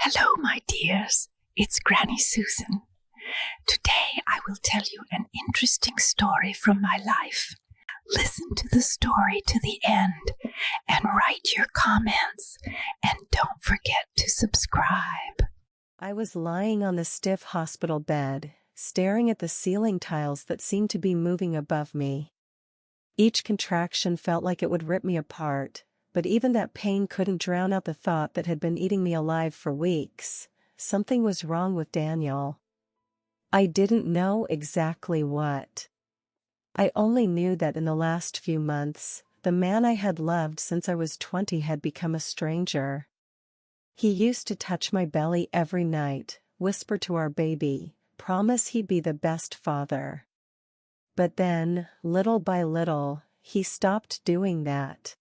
Hello, my dears. It's Granny Susan. Today I will tell you an interesting story from my life. Listen to the story to the end and write your comments. And don't forget to subscribe. I was lying on the stiff hospital bed, staring at the ceiling tiles that seemed to be moving above me. Each contraction felt like it would rip me apart, but even that pain couldn't drown out the thought that had been eating me alive for weeks. Something was wrong with Daniel. I didn't know exactly what. I only knew that in the last few months, the man I had loved since I was 20 had become a stranger. He used to touch my belly every night, whisper to our baby, promise he'd be the best father. But then, little by little, he stopped doing that.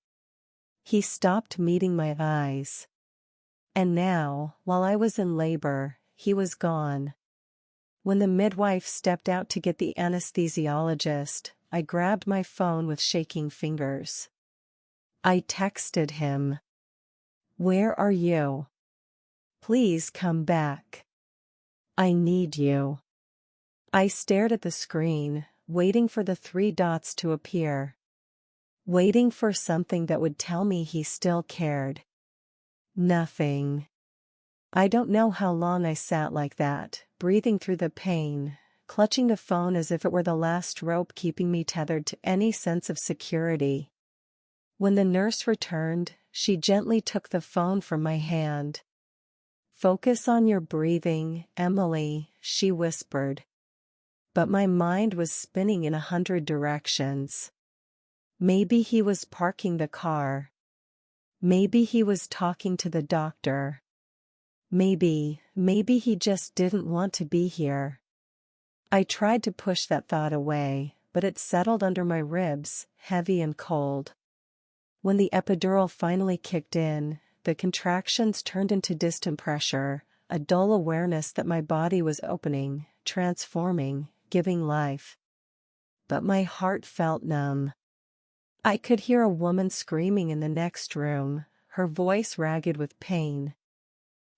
He stopped meeting my eyes. And now, while I was in labor, he was gone. When the midwife stepped out to get the anesthesiologist, I grabbed my phone with shaking fingers. I texted him. "Where are you? Please come back. I need you." I stared at the screen, waiting for the 3 dots to appear. Waiting for something that would tell me he still cared. Nothing. I don't know how long I sat like that, breathing through the pain, clutching the phone as if it were the last rope keeping me tethered to any sense of security. When the nurse returned, she gently took the phone from my hand. "Focus on your breathing, Emily," she whispered. But my mind was spinning in 100 directions. Maybe he was parking the car. Maybe he was talking to the doctor. Maybe he just didn't want to be here. I tried to push that thought away, but it settled under my ribs, heavy and cold. When the epidural finally kicked in, the contractions turned into distant pressure, a dull awareness that my body was opening, transforming, giving life. But my heart felt numb. I could hear a woman screaming in the next room, her voice ragged with pain.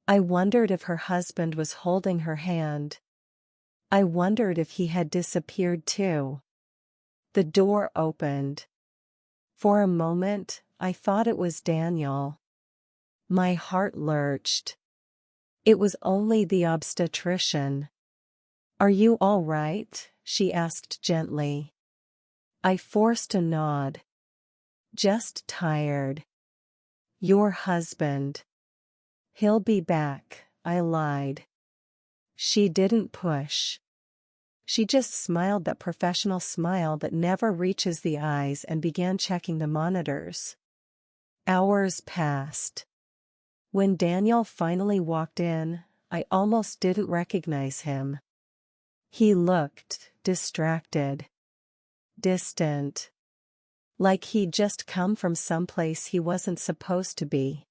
I wondered if her husband was holding her hand. I wondered if he had disappeared too. The door opened. For a moment, I thought it was Daniel. My heart lurched. It was only the obstetrician. "Are you all right?" she asked gently. I forced a nod. "Just tired." "Your husband." "He'll be back," I lied. She didn't push. She just smiled that professional smile that never reaches the eyes and began checking the monitors. Hours passed. When Daniel finally walked in, I almost didn't recognize him. He looked distracted, distant, like he'd just come from someplace he wasn't supposed to be.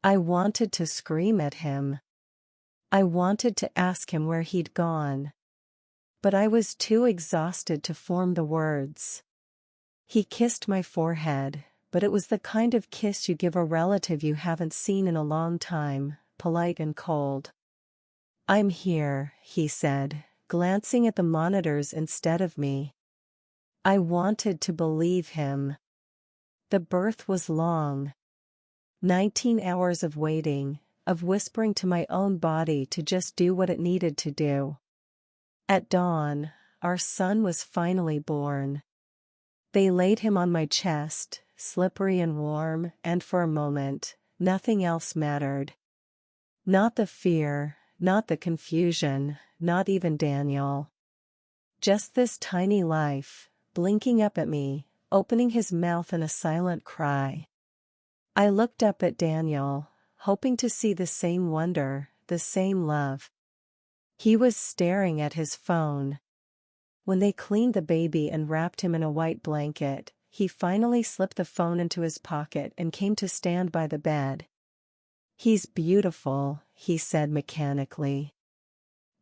I wanted to scream at him. I wanted to ask him where he'd gone. But I was too exhausted to form the words. He kissed my forehead, but it was the kind of kiss you give a relative you haven't seen in a long time, polite and cold. "I'm here," he said, glancing at the monitors instead of me. I wanted to believe him. The birth was long. 19 hours of waiting, of whispering to my own body to just do what it needed to do. At dawn, our son was finally born. They laid him on my chest, slippery and warm, and for a moment, nothing else mattered. Not the fear, not the confusion, not even Daniel. Just this tiny life, blinking up at me, opening his mouth in a silent cry. I looked up at Daniel, hoping to see the same wonder, the same love. He was staring at his phone. When they cleaned the baby and wrapped him in a white blanket, he finally slipped the phone into his pocket and came to stand by the bed. "He's beautiful," he said mechanically.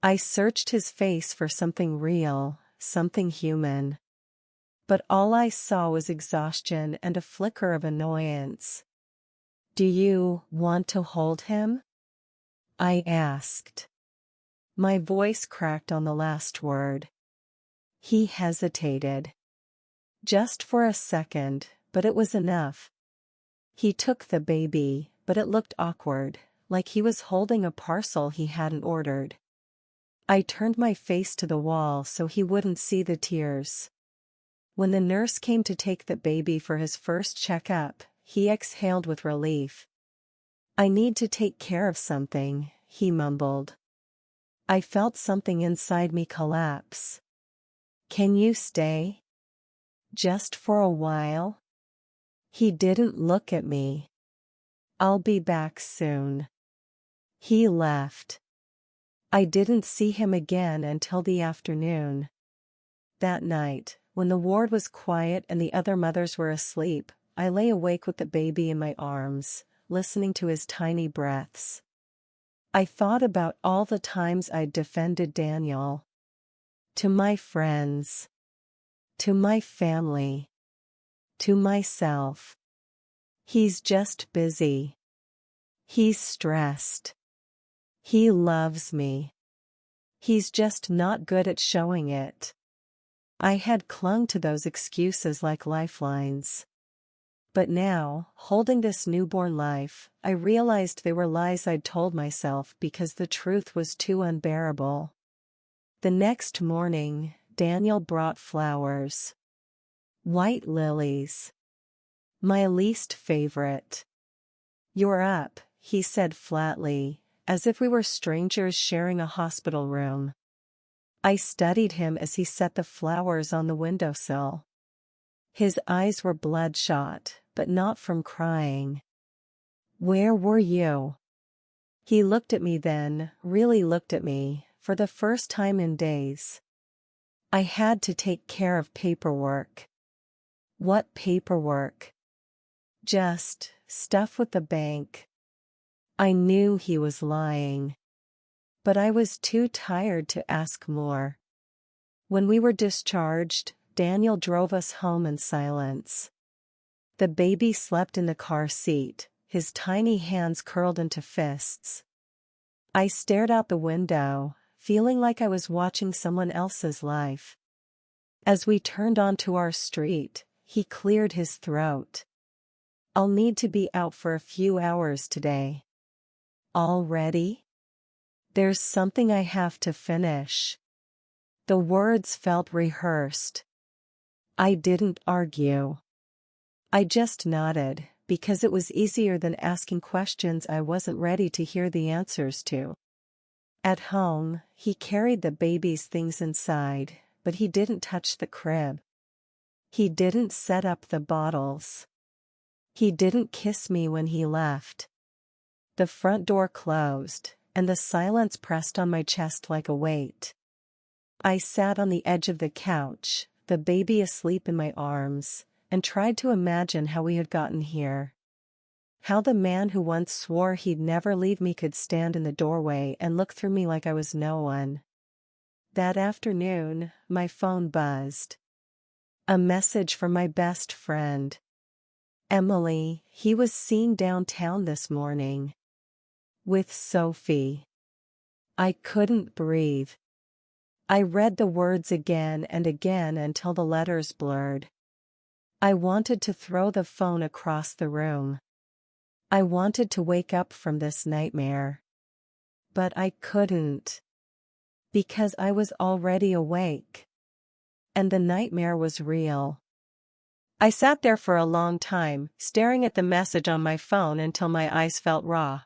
I searched his face for something real, something human. But all I saw was exhaustion and a flicker of annoyance. "Do you want to hold him?" I asked. My voice cracked on the last word. He hesitated. Just for a second, but it was enough. He took the baby, but it looked awkward, like he was holding a parcel he hadn't ordered. I turned my face to the wall so he wouldn't see the tears. When the nurse came to take the baby for his first checkup, he exhaled with relief. I need to take care of something, he mumbled. I felt something inside me collapse. Can you stay? Just for a while? He didn't look at me. I'll be back soon. He left. I didn't see him again until the afternoon. That night, when the ward was quiet and the other mothers were asleep, I lay awake with the baby in my arms, listening to his tiny breaths. I thought about all the times I'd defended Daniel. To my friends. To my family. To myself. He's just busy. He's stressed. He loves me. He's just not good at showing it. I had clung to those excuses like lifelines. But now, holding this newborn life, I realized they were lies I'd told myself because the truth was too unbearable. The next morning, Daniel brought flowers. White lilies. My least favorite. You're up, he said flatly, as if we were strangers sharing a hospital room. I studied him as he set the flowers on the windowsill. His eyes were bloodshot, but not from crying. Where were you? He looked at me then, really looked at me, for the first time in days. I had to take care of paperwork. What paperwork? Just stuff with the bank. I knew he was lying. But I was too tired to ask more. When we were discharged, Daniel drove us home in silence. The baby slept in the car seat, his tiny hands curled into fists. I stared out the window, feeling like I was watching someone else's life. As we turned onto our street, he cleared his throat. I'll need to be out for a few hours today. Already? There's something I have to finish. The words felt rehearsed. I didn't argue. I just nodded, because it was easier than asking questions I wasn't ready to hear the answers to. At home, he carried the baby's things inside, but he didn't touch the crib. He didn't set up the bottles. He didn't kiss me when he left. The front door closed, and the silence pressed on my chest like a weight. I sat on the edge of the couch, the baby asleep in my arms, and tried to imagine how we had gotten here. How the man who once swore he'd never leave me could stand in the doorway and look through me like I was no one. That afternoon, my phone buzzed. A message from my best friend. Emily, he was seen downtown this morning. With Sophie. I couldn't breathe. I read the words again and again until the letters blurred. I wanted to throw the phone across the room. I wanted to wake up from this nightmare. But I couldn't. Because I was already awake. And the nightmare was real. I sat there for a long time, staring at the message on my phone until my eyes felt raw.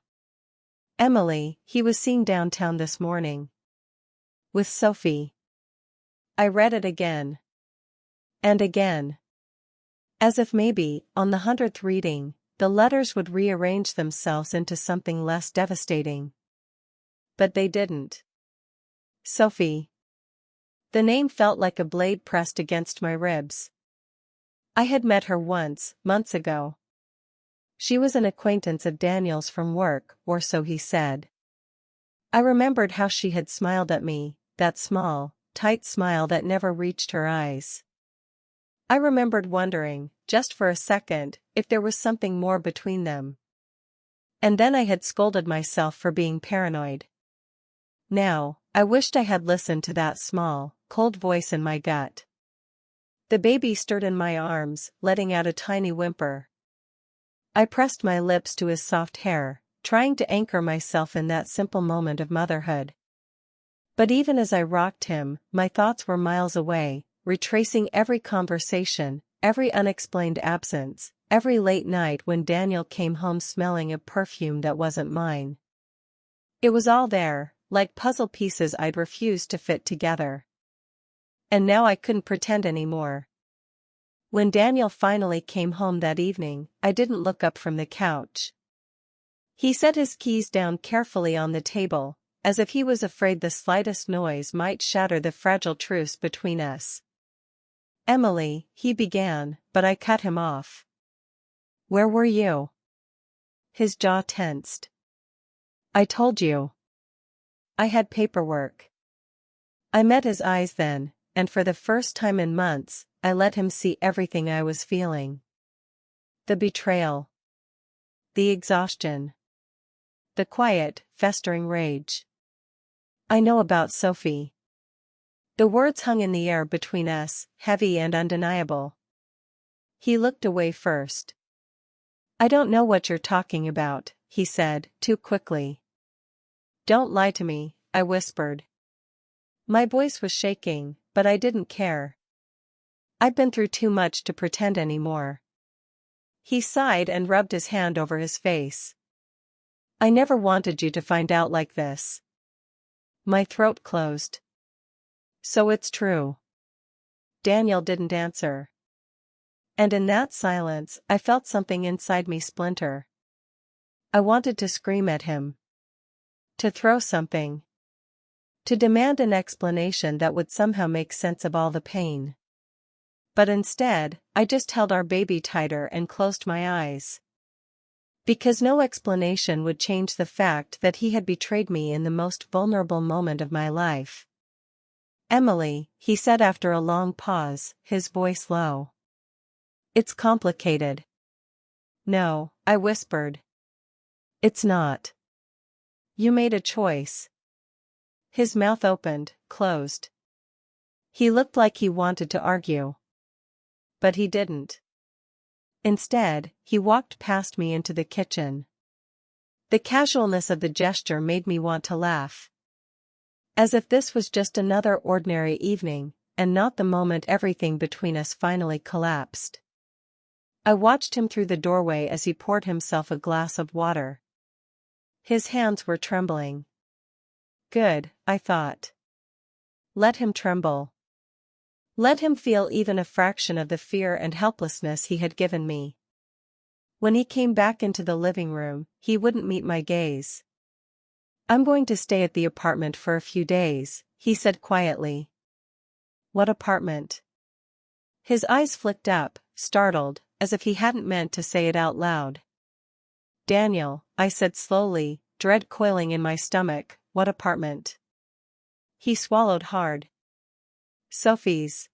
Emily, he was seen downtown this morning. With Sophie. I read it again. And again. As if maybe, on the 100th reading, the letters would rearrange themselves into something less devastating. But they didn't. Sophie. The name felt like a blade pressed against my ribs. I had met her once, months ago. She was an acquaintance of Daniel's from work, or so he said. I remembered how she had smiled at me, that small, tight smile that never reached her eyes. I remembered wondering, just for a second, if there was something more between them. And then I had scolded myself for being paranoid. Now, I wished I had listened to that small, cold voice in my gut. The baby stirred in my arms, letting out a tiny whimper. I pressed my lips to his soft hair, trying to anchor myself in that simple moment of motherhood. But even as I rocked him, my thoughts were miles away, retracing every conversation, every unexplained absence, every late night when Daniel came home smelling a perfume that wasn't mine. It was all there, like puzzle pieces I'd refused to fit together. And now I couldn't pretend anymore. When Daniel finally came home that evening, I didn't look up from the couch. He set his keys down carefully on the table, as if he was afraid the slightest noise might shatter the fragile truce between us. "Emily," he began, but I cut him off. "Where were you?" His jaw tensed. "I told you. I had paperwork." I met his eyes then, and for the first time in months, I let him see everything I was feeling. The betrayal. The exhaustion. The quiet, festering rage. "I know about Sophie." The words hung in the air between us, heavy and undeniable. He looked away first. "I don't know what you're talking about," he said, too quickly. "Don't lie to me," I whispered. My voice was shaking, but I didn't care. I'd been through too much to pretend anymore. He sighed and rubbed his hand over his face. "I never wanted you to find out like this." My throat closed. "So it's true." Daniel didn't answer. And in that silence, I felt something inside me splinter. I wanted to scream at him. To throw something. To demand an explanation that would somehow make sense of all the pain. But instead, I just held our baby tighter and closed my eyes. Because no explanation would change the fact that he had betrayed me in the most vulnerable moment of my life. "Emily," he said after a long pause, his voice low. "It's complicated." "No," I whispered. "It's not. You made a choice." His mouth opened, closed. He looked like he wanted to argue. But he didn't. Instead, he walked past me into the kitchen. The casualness of the gesture made me want to laugh. As if this was just another ordinary evening, and not the moment everything between us finally collapsed. I watched him through the doorway as he poured himself a glass of water. His hands were trembling. Good, I thought. Let him tremble. Let him feel even a fraction of the fear and helplessness he had given me. When he came back into the living room, he wouldn't meet my gaze. "I'm going to stay at the apartment for a few days," he said quietly. "What apartment?" His eyes flicked up, startled, as if he hadn't meant to say it out loud. "Daniel," I said slowly, dread coiling in my stomach, "what apartment?" He swallowed hard. "Sophie's."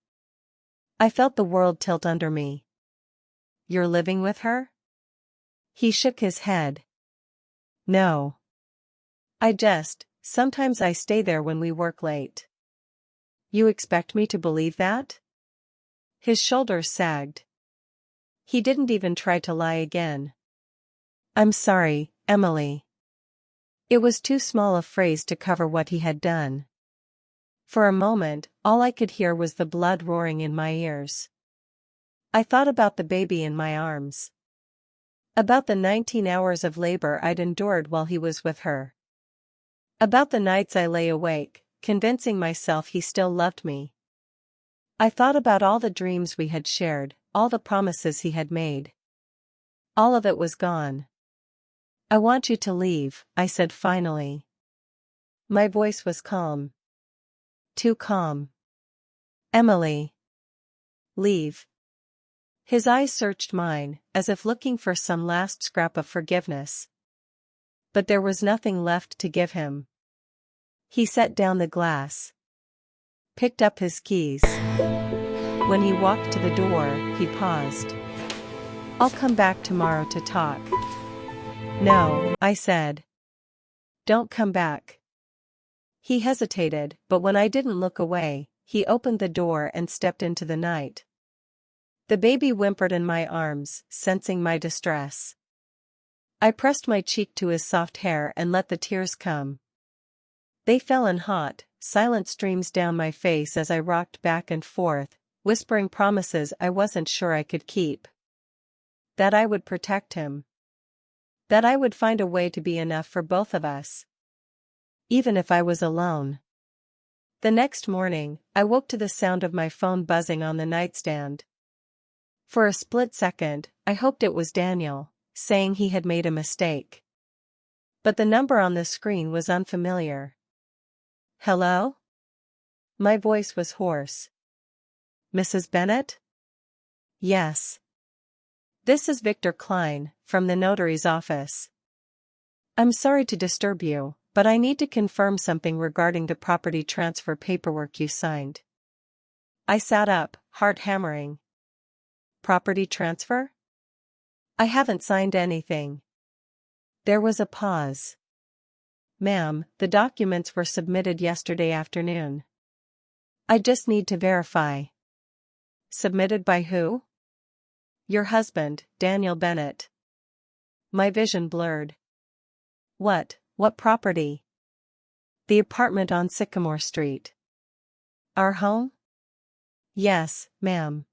I felt the world tilt under me. "You're living with her?" He shook his head. "No. Sometimes I stay there when we work late." "You expect me to believe that?" His shoulders sagged. He didn't even try to lie again. "I'm sorry, Emily." It was too small a phrase to cover what he had done. For a moment, all I could hear was the blood roaring in my ears. I thought about the baby in my arms. About the 19 hours of labor I'd endured while he was with her. About the nights I lay awake, convincing myself he still loved me. I thought about all the dreams we had shared, all the promises he had made. All of it was gone. "I want you to leave," I said finally. My voice was calm. Too calm. "Emily." "Leave." His eyes searched mine, as if looking for some last scrap of forgiveness. But there was nothing left to give him. He set down the glass. Picked up his keys. When he walked to the door, he paused. "I'll come back tomorrow to talk." No, I said. Don't come back. He hesitated, but when I didn't look away, he opened the door and stepped into the night. The baby whimpered in my arms, sensing my distress. I pressed my cheek to his soft hair and let the tears come. They fell in hot, silent streams down my face as I rocked back and forth, whispering promises I wasn't sure I could keep. That I would protect him. That I would find a way to be enough for both of us. Even if I was alone. The next morning, I woke to the sound of my phone buzzing on the nightstand. For a split second, I hoped it was Daniel, saying he had made a mistake. But the number on the screen was unfamiliar. Hello? My voice was hoarse. Mrs. Bennett? Yes. This is Victor Klein, from the notary's office. I'm sorry to disturb you, but I need to confirm something regarding the property transfer paperwork you signed. I sat up, heart hammering. Property transfer? I haven't signed anything. There was a pause. Ma'am, the documents were submitted yesterday afternoon. I just need to verify. Submitted by who? Your husband, Daniel Bennett. My vision blurred. What property? The apartment on Sycamore Street. Our home? Yes, ma'am.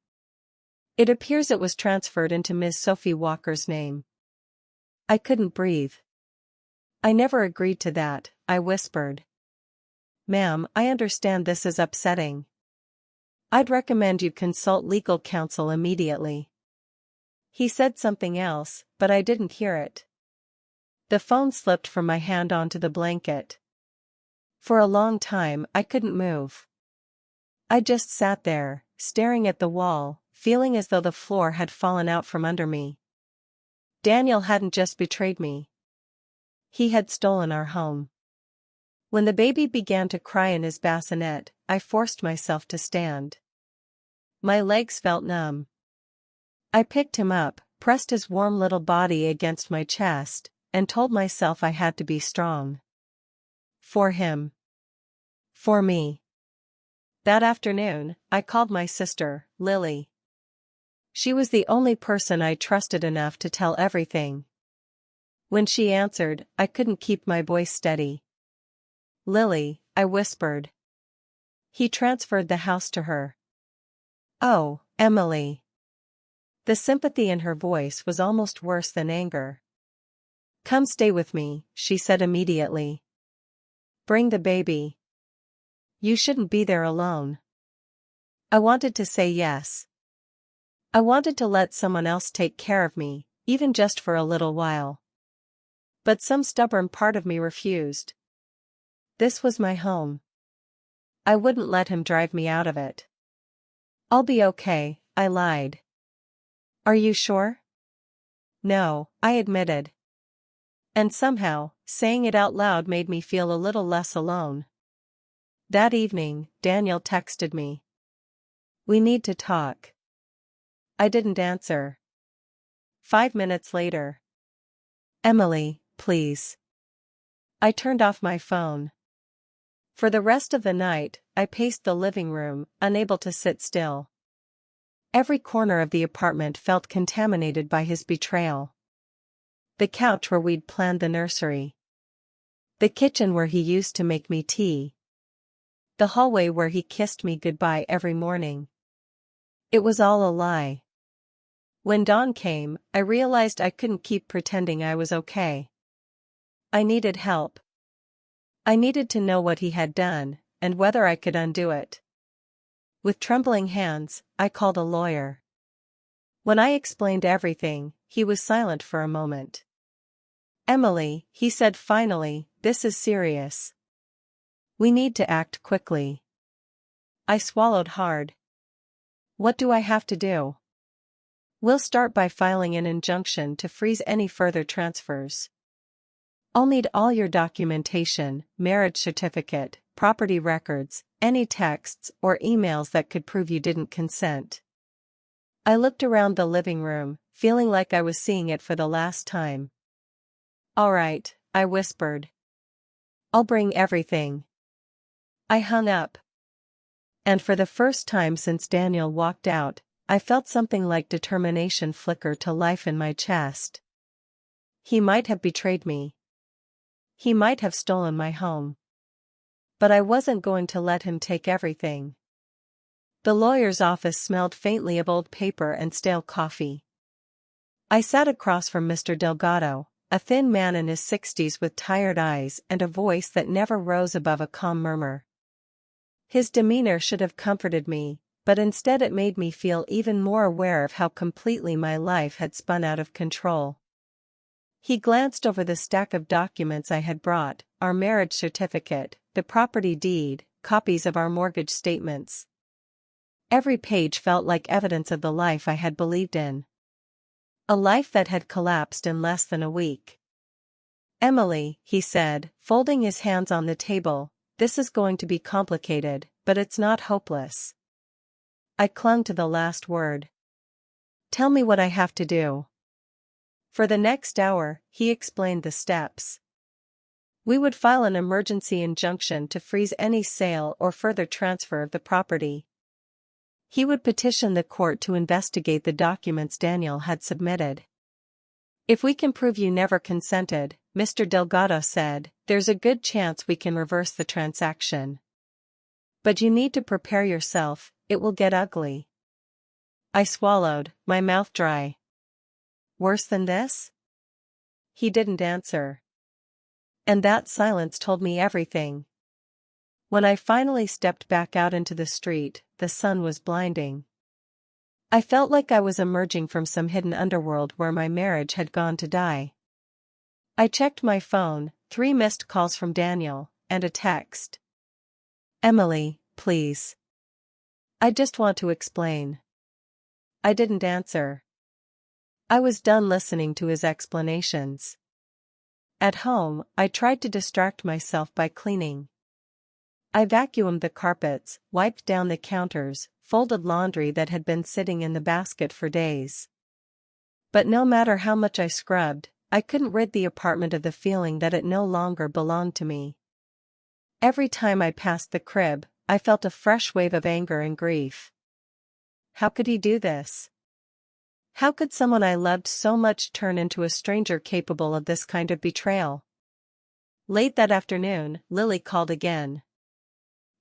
It appears it was transferred into Ms. Sophie Walker's name. I couldn't breathe. I never agreed to that, I whispered. Ma'am, I understand this is upsetting. I'd recommend you consult legal counsel immediately. He said something else, but I didn't hear it. The phone slipped from my hand onto the blanket. For a long time, I couldn't move. I just sat there, staring at the wall, feeling as though the floor had fallen out from under me. Daniel hadn't just betrayed me. He had stolen our home. When the baby began to cry in his bassinet, I forced myself to stand. My legs felt numb. I picked him up, pressed his warm little body against my chest, and told myself I had to be strong. For him. For me. That afternoon, I called my sister, Lily. She was the only person I trusted enough to tell everything. When she answered, I couldn't keep my voice steady. Lily, I whispered. He transferred the house to her. Oh, Emily. The sympathy in her voice was almost worse than anger. Come stay with me, she said immediately. Bring the baby. You shouldn't be there alone. I wanted to say yes. I wanted to let someone else take care of me, even just for a little while. But some stubborn part of me refused. This was my home. I wouldn't let him drive me out of it. I'll be okay, I lied. Are you sure? No, I admitted. And somehow, saying it out loud made me feel a little less alone. That evening, Daniel texted me. We need to talk. I didn't answer. 5 minutes later. Emily, please. I turned off my phone. For the rest of the night, I paced the living room, unable to sit still. Every corner of the apartment felt contaminated by his betrayal. The couch where we'd planned the nursery. The kitchen where he used to make me tea. The hallway where he kissed me goodbye every morning. It was all a lie. When dawn came, I realized I couldn't keep pretending I was okay. I needed help. I needed to know what he had done, and whether I could undo it. With trembling hands, I called a lawyer. When I explained everything, he was silent for a moment. Emily, he said finally, this is serious. We need to act quickly. I swallowed hard. What do I have to do? We'll start by filing an injunction to freeze any further transfers. I'll need all your documentation, marriage certificate, property records, any texts or emails that could prove you didn't consent. I looked around the living room, feeling like I was seeing it for the last time. All right, I whispered. I'll bring everything. I hung up. And for the first time since Daniel walked out, I felt something like determination flicker to life in my chest. He might have betrayed me. He might have stolen my home. But I wasn't going to let him take everything. The lawyer's office smelled faintly of old paper and stale coffee. I sat across from Mr. Delgado, a thin man in his 60s with tired eyes and a voice that never rose above a calm murmur. His demeanor should have comforted me, but instead it made me feel even more aware of how completely my life had spun out of control. He glanced over the stack of documents I had brought, our marriage certificate, the property deed, copies of our mortgage statements. Every page felt like evidence of the life I had believed in. A life that had collapsed in less than a week. Emily, he said, folding his hands on the table, this is going to be complicated, but it's not hopeless. I clung to the last word. Tell me what I have to do. For the next hour, he explained the steps. We would file an emergency injunction to freeze any sale or further transfer of the property. He would petition the court to investigate the documents Daniel had submitted. If we can prove you never consented, Mr. Delgado said, there's a good chance we can reverse the transaction. But you need to prepare yourself, it will get ugly. I swallowed, my mouth dry. Worse than this? He didn't answer. And that silence told me everything. When I finally stepped back out into the street, the sun was blinding. I felt like I was emerging from some hidden underworld where my marriage had gone to die. I checked my phone, 3 missed calls from Daniel, and a text. Emily, please. I just want to explain. I didn't answer. I was done listening to his explanations. At home, I tried to distract myself by cleaning. I vacuumed the carpets, wiped down the counters, folded laundry that had been sitting in the basket for days. But no matter how much I scrubbed, I couldn't rid the apartment of the feeling that it no longer belonged to me. Every time I passed the crib, I felt a fresh wave of anger and grief. How could he do this? How could someone I loved so much turn into a stranger capable of this kind of betrayal? Late that afternoon, Lily called again.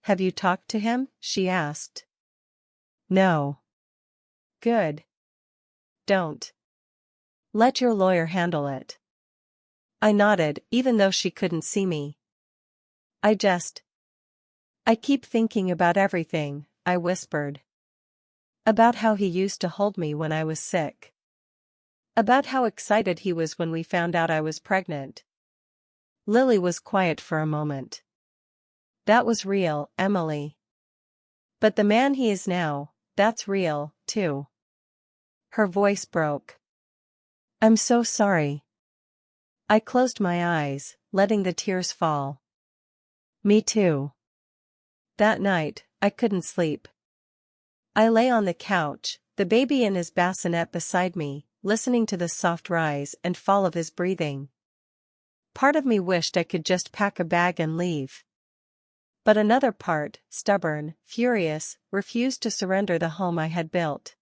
Have you talked to him? She asked. No. Good. Don't. Let your lawyer handle it. I nodded, even though she couldn't see me. I keep thinking about everything, I whispered. About how he used to hold me when I was sick. About how excited he was when we found out I was pregnant. Lily was quiet for a moment. That was real, Emily. But the man he is now, that's real, too. Her voice broke. I'm so sorry. I closed my eyes, letting the tears fall. Me too. That night, I couldn't sleep. I lay on the couch, the baby in his bassinet beside me, listening to the soft rise and fall of his breathing. Part of me wished I could just pack a bag and leave. But another part, stubborn, furious, refused to surrender the home I had built.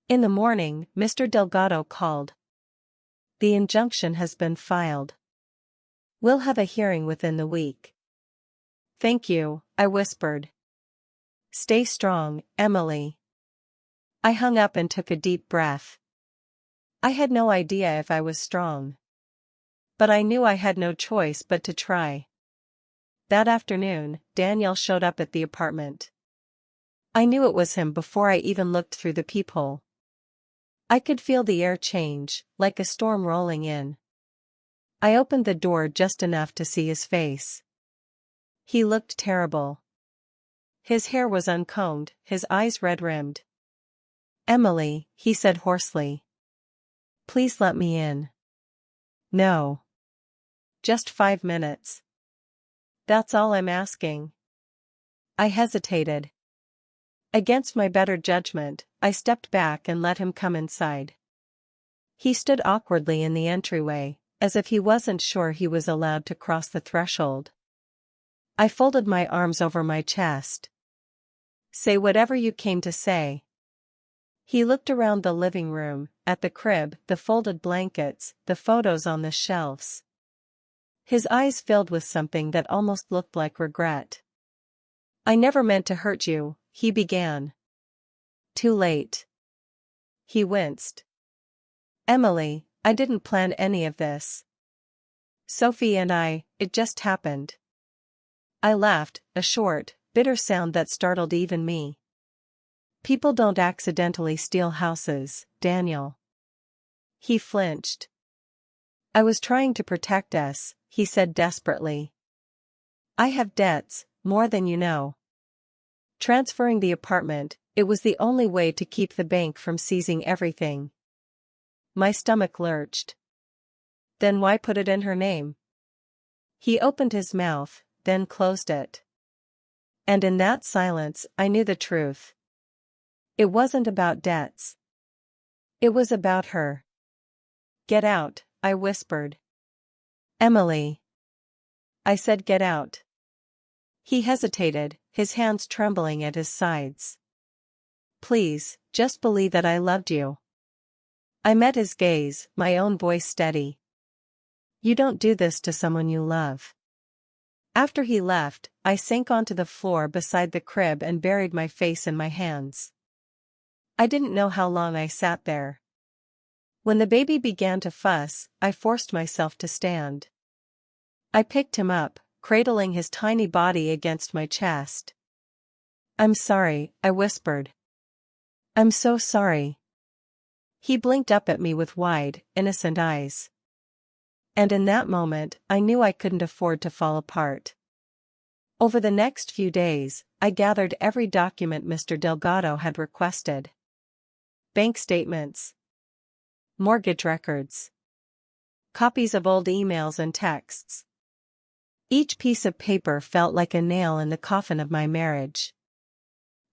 In the morning, Mr. Delgado called. The injunction has been filed. We'll have a hearing within the week. Thank you, I whispered. Stay strong, Emily. I hung up and took a deep breath. I had no idea if I was strong. But I knew I had no choice but to try. That afternoon, Daniel showed up at the apartment. I knew it was him before I even looked through the peephole. I could feel the air change, like a storm rolling in. I opened the door just enough to see his face. He looked terrible. His hair was uncombed, his eyes red-rimmed. Emily, he said hoarsely. Please let me in. No. Just 5 minutes. That's all I'm asking. I hesitated. Against my better judgment, I stepped back and let him come inside. He stood awkwardly in the entryway, as if he wasn't sure he was allowed to cross the threshold. I folded my arms over my chest. Say whatever you came to say. He looked around the living room, at the crib, the folded blankets, the photos on the shelves. His eyes filled with something that almost looked like regret. I never meant to hurt you, he began. Too late. He winced. Emily, I didn't plan any of this. Sophie and it just happened. I laughed, a short, bitter sound that startled even me. People don't accidentally steal houses, Daniel. He flinched. I was trying to protect us, he said desperately. I have debts, more than you know. Transferring the apartment, it was the only way to keep the bank from seizing everything. My stomach lurched. Then why put it in her name? He opened his mouth, then closed it. And in that silence, I knew the truth. It wasn't about debts. It was about her. Get out, I whispered. Emily. I said get out. He hesitated, his hands trembling at his sides. Please, just believe that I loved you. I met his gaze, my own voice steady. You don't do this to someone you love. After he left, I sank onto the floor beside the crib and buried my face in my hands. I didn't know how long I sat there. When the baby began to fuss, I forced myself to stand. I picked him up, cradling his tiny body against my chest. I'm sorry, I whispered. I'm so sorry. He blinked up at me with wide, innocent eyes. And in that moment, I knew I couldn't afford to fall apart. Over the next few days, I gathered every document Mr. Delgado had requested. Bank statements. Mortgage records. Copies of old emails and texts. Each piece of paper felt like a nail in the coffin of my marriage.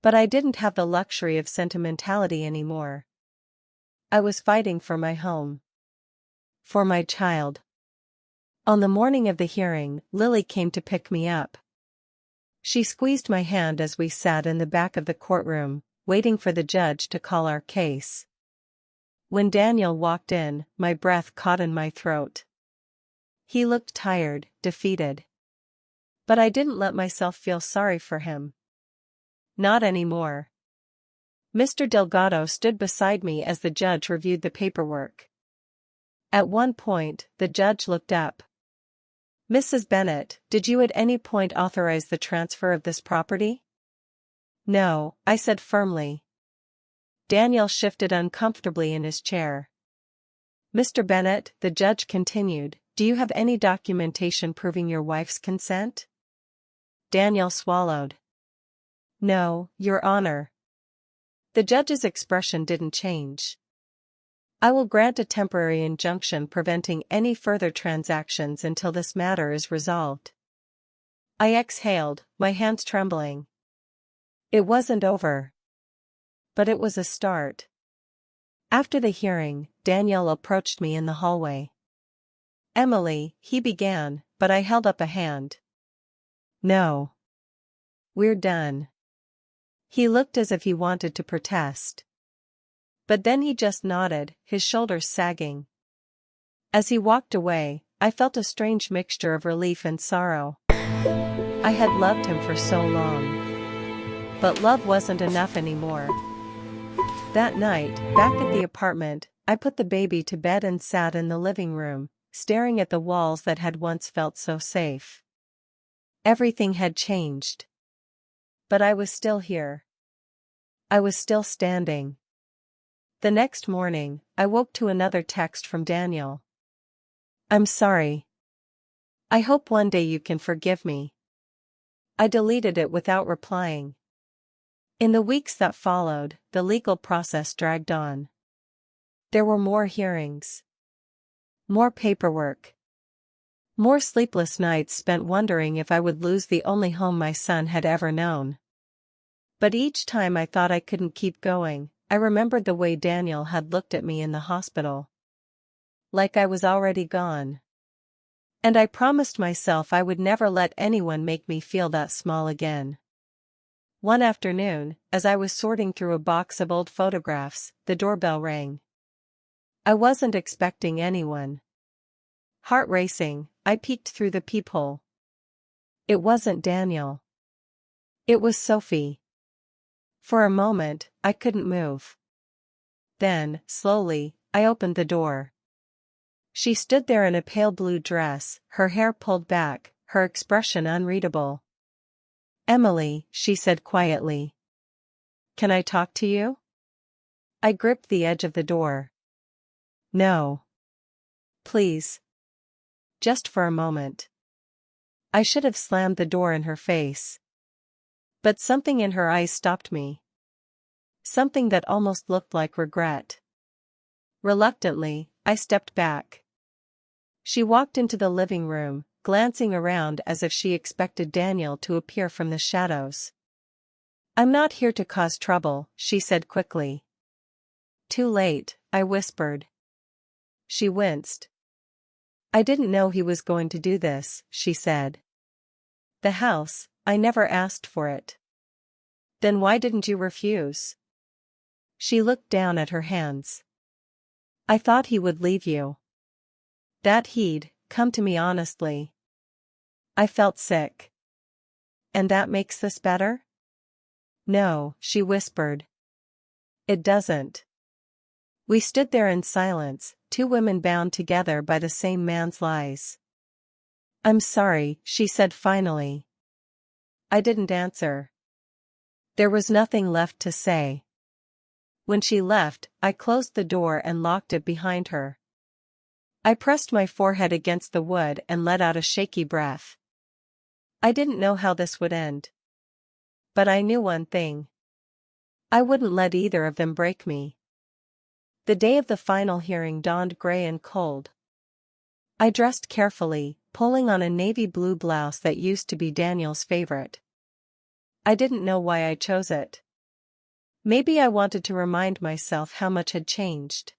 But I didn't have the luxury of sentimentality anymore. I was fighting for my home. For my child. On the morning of the hearing, Lily came to pick me up. She squeezed my hand as we sat in the back of the courtroom, waiting for the judge to call our case. When Daniel walked in, my breath caught in my throat. He looked tired, defeated. But I didn't let myself feel sorry for him. Not anymore. Mr. Delgado stood beside me as the judge reviewed the paperwork. At one point, the judge looked up. Mrs. Bennett, did you at any point authorize the transfer of this property? No, I said firmly. Daniel shifted uncomfortably in his chair. Mr. Bennett, the judge continued, do you have any documentation proving your wife's consent? Daniel swallowed. No, Your Honor. The judge's expression didn't change. I will grant a temporary injunction preventing any further transactions until this matter is resolved. I exhaled, my hands trembling. It wasn't over. But it was a start. After the hearing, Daniel approached me in the hallway. Emily, he began, but I held up a hand. No. We're done. He looked as if he wanted to protest. But then he just nodded, his shoulders sagging. As he walked away, I felt a strange mixture of relief and sorrow. I had loved him for so long. But love wasn't enough anymore. That night, back at the apartment, I put the baby to bed and sat in the living room, staring at the walls that had once felt so safe. Everything had changed. But I was still here. I was still standing. The next morning, I woke to another text from Daniel. I'm sorry. I hope one day you can forgive me. I deleted it without replying. In the weeks that followed, the legal process dragged on. There were more hearings. More paperwork. More sleepless nights spent wondering if I would lose the only home my son had ever known. But each time I thought I couldn't keep going, I remembered the way Daniel had looked at me in the hospital. like I was already gone. And I promised myself I would never let anyone make me feel that small again. One afternoon, as I was sorting through a box of old photographs, the doorbell rang. I wasn't expecting anyone. Heart racing, I peeked through the peephole. It wasn't Daniel. It was Sophie. For a moment, I couldn't move. Then, slowly, I opened the door. She stood there in a pale blue dress, her hair pulled back, her expression unreadable. "Emily," she said quietly. "Can I talk to you?" I gripped the edge of the door. "No. Please. Just for a moment." I should have slammed the door in her face. But something in her eyes stopped me. Something that almost looked like regret. Reluctantly, I stepped back. She walked into the living room, glancing around as if she expected Daniel to appear from the shadows. "I'm not here to cause trouble," she said quickly. "Too late," I whispered. She winced. "I didn't know he was going to do this," she said. "The house, I never asked for it." "Then why didn't you refuse?" She looked down at her hands. "I thought he would leave you. That he'd come to me honestly." I felt sick. "And that makes this better?" "No," she whispered. "It doesn't." We stood there in silence, two women bound together by the same man's lies. "I'm sorry," she said finally. I didn't answer. There was nothing left to say. When she left, I closed the door and locked it behind her. I pressed my forehead against the wood and let out a shaky breath. I didn't know how this would end. But I knew one thing. I wouldn't let either of them break me. The day of the final hearing dawned gray and cold. I dressed carefully, pulling on a navy blue blouse that used to be Daniel's favorite. I didn't know why I chose it. Maybe I wanted to remind myself how much had changed.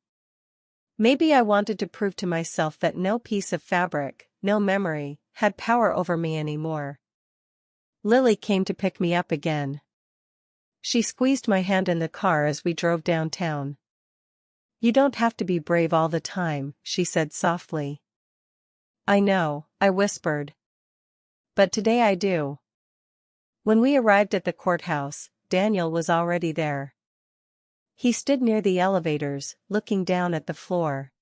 Maybe I wanted to prove to myself that no piece of fabric, no memory, had power over me anymore. Lily came to pick me up again. She squeezed my hand in the car as we drove downtown. "You don't have to be brave all the time," she said softly. "I know," I whispered. "But today I do." When we arrived at the courthouse, Daniel was already there. He stood near the elevators, looking down at the floor.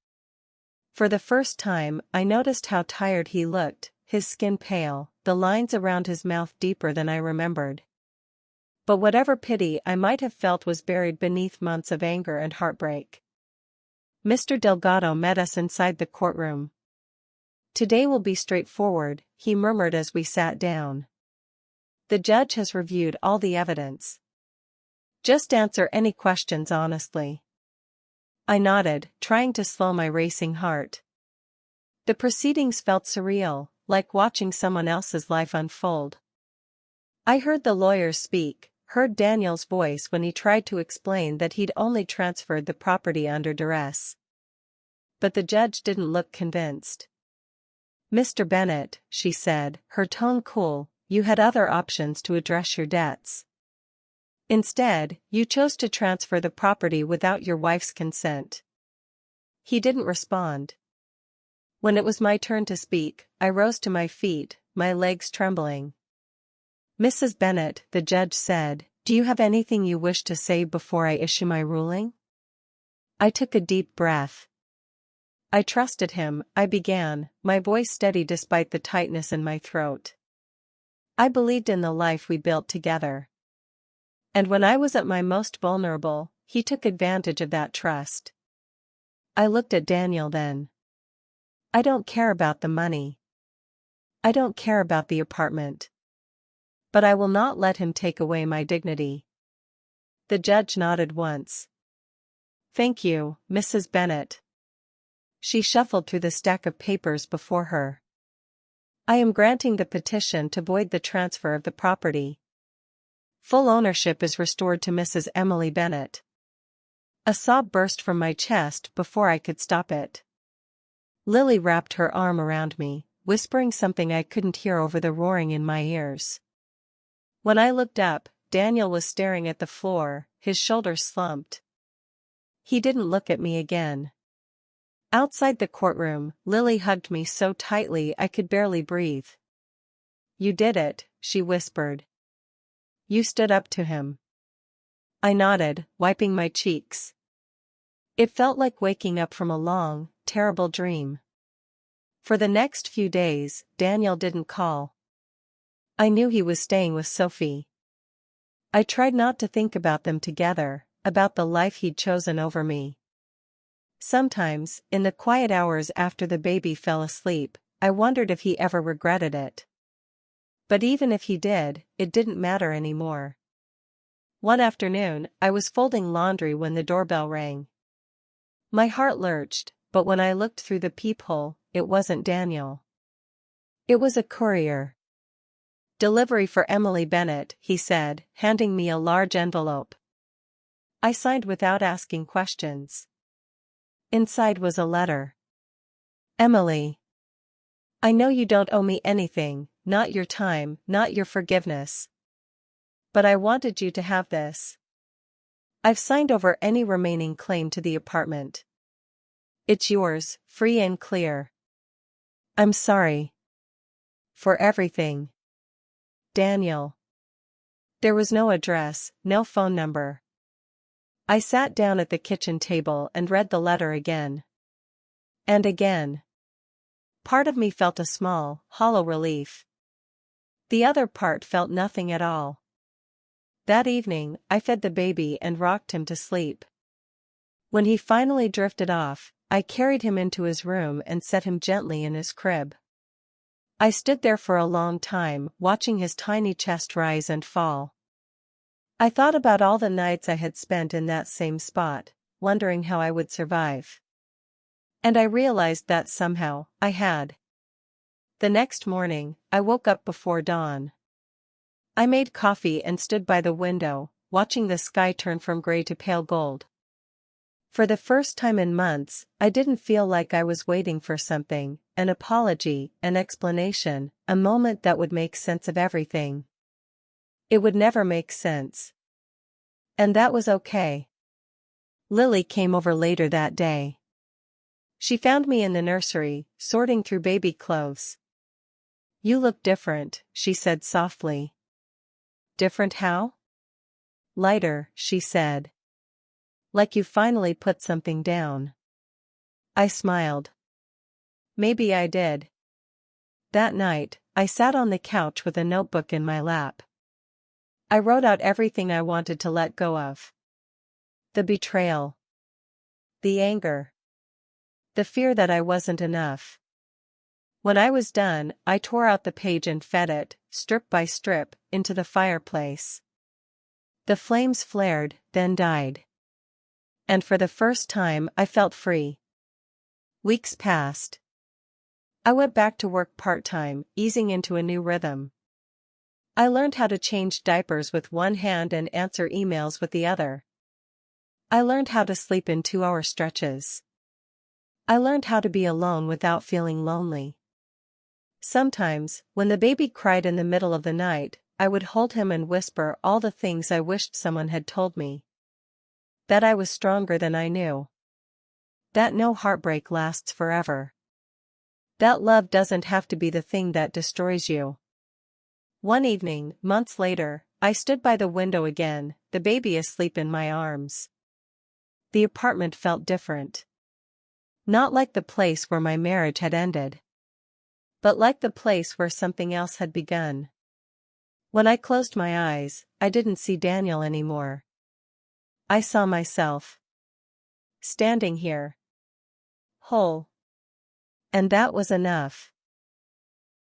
For the first time, I noticed how tired he looked, his skin pale, the lines around his mouth deeper than I remembered. But whatever pity I might have felt was buried beneath months of anger and heartbreak. Mr. Delgado met us inside the courtroom. "Today will be straightforward," he murmured as we sat down. "The judge has reviewed all the evidence. Just answer any questions honestly." I nodded, trying to slow my racing heart. The proceedings felt surreal, like watching someone else's life unfold. I heard the lawyers speak, heard Daniel's voice when he tried to explain that he'd only transferred the property under duress. But the judge didn't look convinced. "Mr. Bennett," she said, her tone cool, "you had other options to address your debts. Instead, you chose to transfer the property without your wife's consent." He didn't respond. When it was my turn to speak, I rose to my feet, my legs trembling. "Mrs. Bennett," the judge said, "do you have anything you wish to say before I issue my ruling?" I took a deep breath. "I trusted him," I began, my voice steady despite the tightness in my throat. "I believed in the life we built together. And when I was at my most vulnerable, he took advantage of that trust." I looked at Daniel then. "I don't care about the money. I don't care about the apartment. But I will not let him take away my dignity." The judge nodded once. "Thank you, Mrs. Bennett." She shuffled through the stack of papers before her. "I am granting the petition to void the transfer of the property. Full ownership is restored to Mrs. Emily Bennett." A sob burst from my chest before I could stop it. Lily wrapped her arm around me, whispering something I couldn't hear over the roaring in my ears. When I looked up, Daniel was staring at the floor, his shoulders slumped. He didn't look at me again. Outside the courtroom, Lily hugged me so tightly I could barely breathe. "You did it," she whispered. "You stood up to him." I nodded, wiping my cheeks. It felt like waking up from a long, terrible dream. For the next few days, Daniel didn't call. I knew he was staying with Sophie. I tried not to think about them together, about the life he'd chosen over me. Sometimes, in the quiet hours after the baby fell asleep, I wondered if he ever regretted it. But even if he did, it didn't matter anymore. One afternoon, I was folding laundry when the doorbell rang. My heart lurched, but when I looked through the peephole, it wasn't Daniel. It was a courier. "Delivery for Emily Bennett," he said, handing me a large envelope. I signed without asking questions. Inside was a letter. "Emily, I know you don't owe me anything, not your time, not your forgiveness. But I wanted you to have this. I've signed over any remaining claim to the apartment. It's yours, free and clear. I'm sorry. For everything. Daniel." There was no address, no phone number. I sat down at the kitchen table and read the letter again. And again. Part of me felt a small, hollow relief. The other part felt nothing at all. That evening, I fed the baby and rocked him to sleep. When he finally drifted off, I carried him into his room and set him gently in his crib. I stood there for a long time, watching his tiny chest rise and fall. I thought about all the nights I had spent in that same spot, wondering how I would survive. And I realized that somehow, I had. The next morning, I woke up before dawn. I made coffee and stood by the window, watching the sky turn from gray to pale gold. For the first time in months, I didn't feel like I was waiting for something, an apology, an explanation, a moment that would make sense of everything. It would never make sense. And that was okay. Lily came over later that day. She found me in the nursery, sorting through baby clothes. "You look different," she said softly. "Different how?" "Lighter," she said. "Like you finally put something down." I smiled. Maybe I did. That night, I sat on the couch with a notebook in my lap. I wrote out everything I wanted to let go of. The betrayal. The anger. The fear that I wasn't enough. When I was done, I tore out the page and fed it, strip by strip, into the fireplace. The flames flared, then died. And for the first time I felt free. Weeks passed. I went back to work part-time, easing into a new rhythm. I learned how to change diapers with one hand and answer emails with the other. I learned how to sleep in 2-hour stretches. I learned how to be alone without feeling lonely. Sometimes, when the baby cried in the middle of the night, I would hold him and whisper all the things I wished someone had told me. That I was stronger than I knew. That no heartbreak lasts forever. That love doesn't have to be the thing that destroys you. One evening, months later, I stood by the window again, the baby asleep in my arms. The apartment felt different. Not like the place where my marriage had ended. But like the place where something else had begun. When I closed my eyes, I didn't see Daniel anymore. I saw myself. Standing here. Whole. And that was enough.